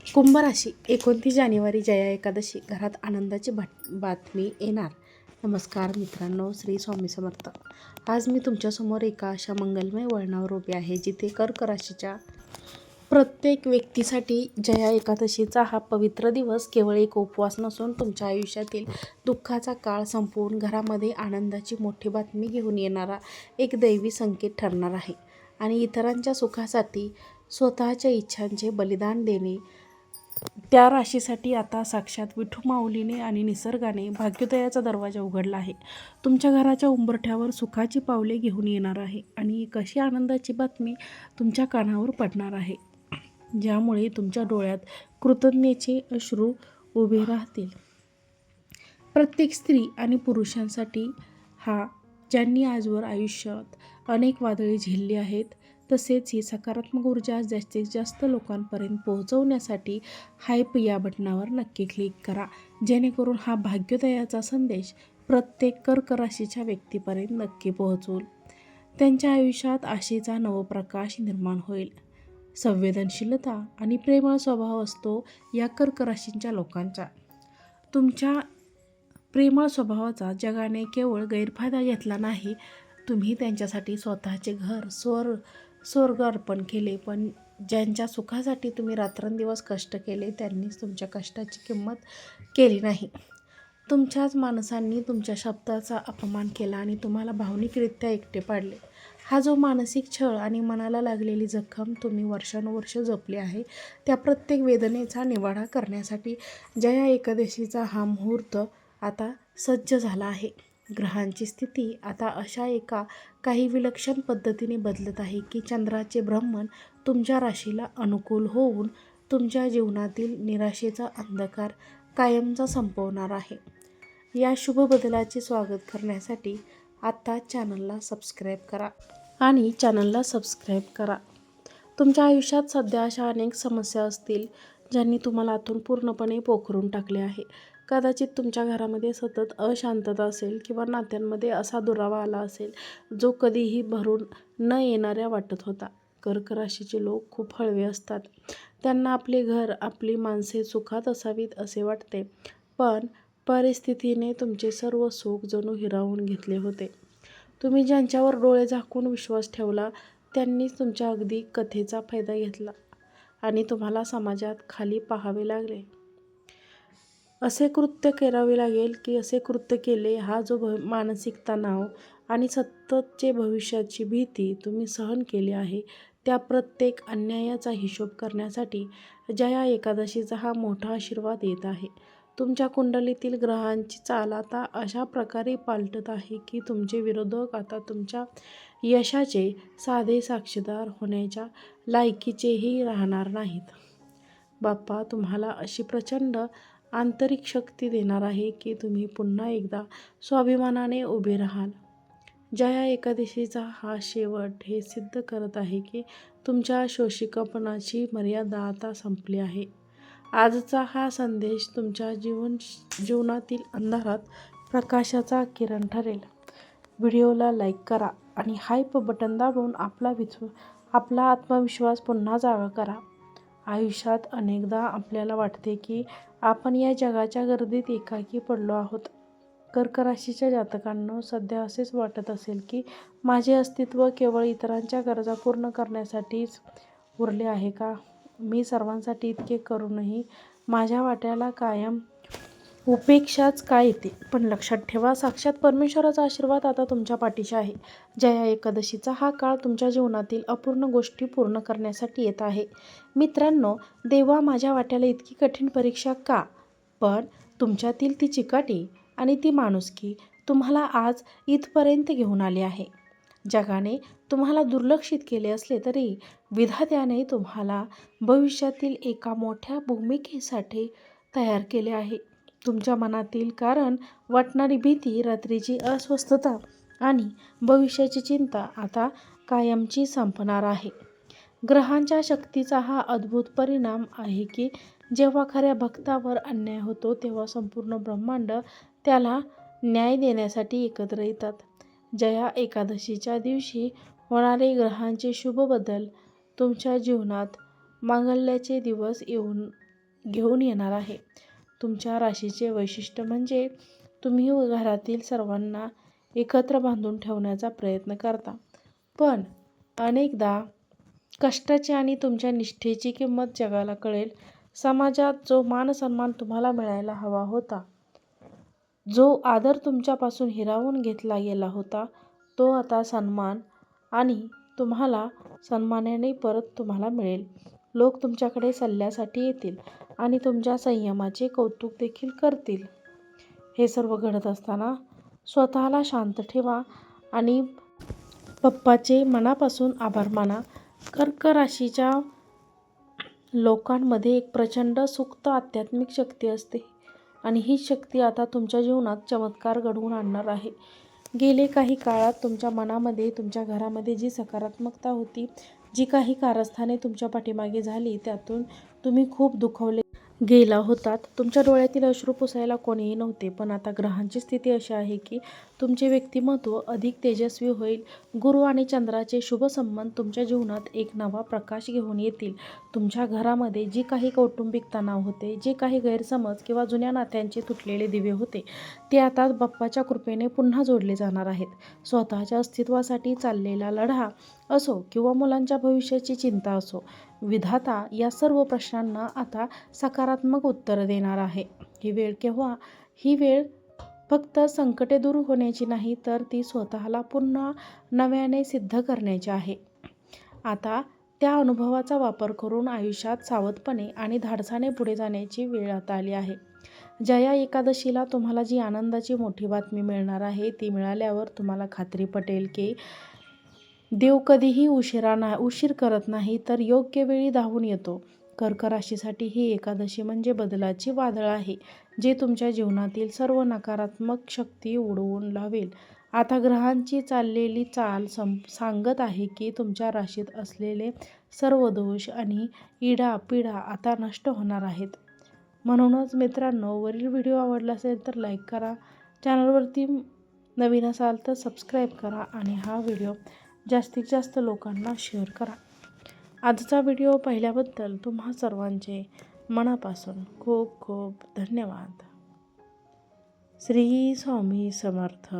कुंभ राशी 29 जानेवारी जया एकादशी घरात आनंदाची बातमी येणार. नमस्कार मित्रांनो, श्री स्वामी समर्थ. आज मी तुमच्यासमोर एका अशा मंगलमय वळणावर उभी आहे जिथे कर्क राशीच्या प्रत्येक व्यक्तीसाठी जया एकादशीचा हा पवित्र दिवस केवळ एक उपवास नसून तुमच्या आयुष्यातील दुःखाचा काळ संपवून घरामध्ये आनंदाची मोठी बातमी घेऊन येणारा एक दैवी संकेत ठरणार आहे. आणि इतरांच्या सुखासाठी स्वतःच्या इच्छांचे बलिदान देणे, त्या राशीसाठी आता साक्षात विठू माऊलीने आणि निसर्गाने भाग्योदयाचा दरवाजा उघडला आहे. तुमच्या घराच्या उंबरठ्यावर सुखाची पावले घेऊन येणार आहे आणि एक अशी आनंदाची बातमी तुमच्या कानावर पडणार आहे ज्यामुळे तुमच्या डोळ्यात कृतज्ञतेचे अश्रू उभे राहतील. प्रत्येक स्त्री आणि पुरुषांसाठी हा, ज्यांनी आजवर आयुष्यात अनेक वादळे झेलली आहेत, तसेच ही सकारात्मक ऊर्जा जास्तीत जास्त लोकांपर्यंत पोहोचवण्यासाठी हाईप या बटनावर नक्की क्लिक करा, जेणेकरून हा भाग्योदयाचा संदेश प्रत्येक कर्क राशीच्या व्यक्तीपर्यंत नक्की पोहोचवून त्यांच्या आयुष्यात आशेचा नवप्रकाश निर्माण होईल. संवेदनशीलता आणि प्रेमळ स्वभाव असतो या कर्क राशीच्या लोकांचा. तुमच्या प्रेमळ स्वभावाचा जगाने केवळ गैरफायदा घेतला नाही, तुम्ही त्यांच्यासाठी स्वतःचे घर स्वर्ग अर्पण केले. पण ज्यांच्या सुखासाठी तुम्ही रात्रंदिवस कष्ट केले त्यांनीच तुमच्या कष्टाची किंमत केली नाही. तुमच्याच माणसांनी तुमच्या शब्दाचा अपमान केला आणि तुम्हाला भावनिकरित्या एकटे पाडले. हा जो मानसिक छळ आणि मनाला लागलेली जखम तुम्ही वर्षानुवर्ष जपली आहे, त्या प्रत्येक वेदनेचा निवाडा करण्यासाठी जया एकादशीचा हा मुहूर्त आता सज्ज झाला आहे. ग्रहांची स्थिती आता अशा एका काही विलक्षण पद्धतीने बदलत आहे की चंद्राचे भ्रमण तुमच्या राशीला अनुकूल होऊन तुमच्या जीवनातील निराशेचा अंधकार कायमचा संपवणार आहे. या शुभ बदलाचे स्वागत करण्यासाठी आता चॅनलला सबस्क्राईब करा. तुमच्या आयुष्यात सध्या अशा अनेक समस्या असतील ज्यांनी तुम्हाला आतून पूर्णपणे पोखरून टाकले आहे. कदाचित तुमच्या घरामध्ये सतत अशांतता असेल किंवा नात्यांमध्ये असा दुरावा आला असेल जो कधीही भरून न येणाऱ्या वाटत होता. कर्क राशीचे लोक खूप हळवे असतात. त्यांना आपले घर, आपली माणसे सुखात असावीत असे वाटते, पण परिस्थितीने तुमचे सर्व सुख जणू हिरावून घेतले होते. तुम्ही ज्यांच्यावर डोळे झाकून विश्वास ठेवला त्यांनीच तुमच्या अगदी कथेचा फायदा घेतला आणि तुम्हाला समाजात खाली पाहावे लागले. असे कृत्य केले. हा जो मानसिक तणाव आणि सततचे भविष्याची भीती तुम्ही सहन केली आहे, त्या प्रत्येक अन्यायाचा हिशोब करण्यासाठी जया एकादशीचा हा मोठा आशीर्वाद येत आहे. तुमच्या कुंडलीतील ग्रहांची चाल आता अशा प्रकारे पालटत आहे की तुमचे विरोधक आता तुमच्या यशाचे साधे साक्षीदार होण्याच्या लायकीचेही राहणार नाहीत. बाप्पा तुम्हाला अशी प्रचंड आंतरिक शक्ती देणार आहे की तुम्ही पुन्हा एकदा स्वाभिमानाने उभे राहाल. जया एकादशीचा हा शेवट हे सिद्ध करत आहे की तुमच्या शोषिकपणाची मर्यादा आता संपली आहे. आजचा हा संदेश तुमच्या जीवनातील अंधारात प्रकाशाचा किरण ठरेल. व्हिडिओला लाईक करा आणि हाईप बटन दाबून आपला आत्मविश्वास पुन्हा जागा करा. आयुष्यात अनेकदा आपल्याला वाटते की आपण या जगाच्या गर्दीत एकाकी पडलो आहोत. कर्क राशीच्या जातकांनो, सध्या असेच वाटत असेल की माझे अस्तित्व केवळ इतरांच्या गरजा पूर्ण करण्यासाठीच उरले आहे का? मी सर्वांसाठी इतके करूनही माझ्या वाट्याला कायम उपेक्षाच का येते? पण लक्षात ठेवा, साक्षात परमेश्वराचा आशीर्वाद आता तुमच्या पाठीशी आहे. जया एकादशीचा हा काळ तुमच्या जीवनातील अपूर्ण गोष्टी पूर्ण करण्यासाठी येत आहे. मित्रांनो, देवा माझ्या वाट्याला इतकी कठीण परीक्षा का? पण तुमच्यातील ती चिकाटी आणि ती माणुसकी तुम्हाला आज इथपर्यंत घेऊन आली आहे. जगाने तुम्हाला दुर्लक्षित केले असले तरी विधात्याने तुम्हाला भविष्यातील एका मोठ्या भूमिकेसाठी तयार केले आहे. तुमच्या मनातील कारण वाटणारी भीती, रात्रीची अस्वस्थता आणि भविष्याची चिंता आता कायमची संपणार आहे. ग्रहांच्या शक्तीचा हा अद्भुत परिणाम आहे की जेव्हा खऱ्या भक्तावर अन्याय होतो तेव्हा संपूर्ण ब्रह्मांड त्याला न्याय देण्यासाठी एकत्र येतात. जया एकादशीच्या दिवशी होणारे ग्रहांचे शुभ बदल तुमच्या जीवनात मांगल्याचे दिवस घेऊन येणार आहे. तुमच्या राशीचे वैशिष्ट्य म्हणजे तुम्ही घरातील सर्वांना एकत्र बांधून ठेवण्याचा प्रयत्न करता, पण अनेकदा कष्टाची आणि तुमच्या निष्ठेची किंमत जगाला कळेल. समाजात जो मान-सन्मान तुम्हाला मिळायला हवा होता, जो आदर तुमच्यापासून हिरावून घेतला गेला होता, तो आता सन्मान आणि तुम्हाला सन्मानाने परत तुम्हाला मिळेल. लोक तुमच्याकडे सल्ल्यासाठी येतील आणि तुमच्या संयमाचे कौतुक देखील करतील. हे सर्व घडत असताना स्वतःला शांत ठेवा आणि पप्पाचे मनापासून आभार माना. कर्क राशीच्या लोकांमध्ये एक प्रचंड सुप्त आध्यात्मिक शक्ती असते आणि ही शक्ती आता तुमच्या जीवनात चमत्कार घडवून आणणार आहे. गेले काही काळात तुमच्या मनामध्ये, तुमच्या घरामध्ये जी सकारात्मकता होती, जी काही कारस्थाने तुमच्या पाठीमागे झाली, त्यातून तुम्ही खूप दुखावले गेला होतात. तुमच्या डोळ्यातील अश्रू पुसायला कोणीही नव्हते. पण आता ग्रहांची स्थिती अशी आहे की तुमचे व्यक्तिमत्व अधिक तेजस्वी होईल. गुरु आणि चंद्राचे शुभ संबंध तुमच्या जीवनात एक नवा प्रकाश घेऊन येतील. तुमच्या घरामध्ये जी काही कौटुंबिक तणाव होते, जे काही गैरसमज किंवा जुन्या नात्यांचे तुटलेले दिवे होते, ते आता बाप्पाच्या कृपेने पुन्हा जोडले जाणार आहेत. स्वतःच्या अस्तित्वासाठी चाललेला लढा असो किंवा मुलांच्या भविष्याची चिंता असो, विधाता या सर्व प्रश्नांना आता सकारात्मक उत्तर देणार आहे. ही वेळ फक्त संकटे दूर होण्याची नाही, तर ती स्वतःला पुन्हा नव्याने सिद्ध करण्याची आहे. आता त्या अनुभवाचा वापर करून आयुष्यात सावधपणे आणि धाडसाने पुढे जाण्याची वेळ आता आली आहे. जया एकादशीला तुम्हाला जी आनंदाची मोठी बातमी मिळणार आहे, ती मिळाल्यावर तुम्हाला खात्री पटेल की देव कधीही उशीर करत नाही, तर योग्य वेळी धावून येतो. कर्क राशीसाठी ही एकादशी म्हणजे बदलाची वादळ आहे, जे तुमच्या जीवनातील सर्व नकारात्मक शक्ती उडवून लावेल. आता ग्रहांची चाललेली चाल सांगत आहे की तुमच्या राशीत असलेले सर्व दोष आणि इडा-पिडा आता नष्ट होणार आहेत. म्हणूनच मित्रांनो, वरील व्हिडिओ आवडला असेल तर लाईक करा, चॅनलवरती नवीन असाल तर सबस्क्राईब करा आणि हा व्हिडिओ जास्तीत जास्त लोकांना शेअर करा. आजचा व्हिडिओ पाहिल्याबद्दल तुम्हा सर्वांचे मनापासून खूप खूप धन्यवाद. श्री स्वामी समर्थ.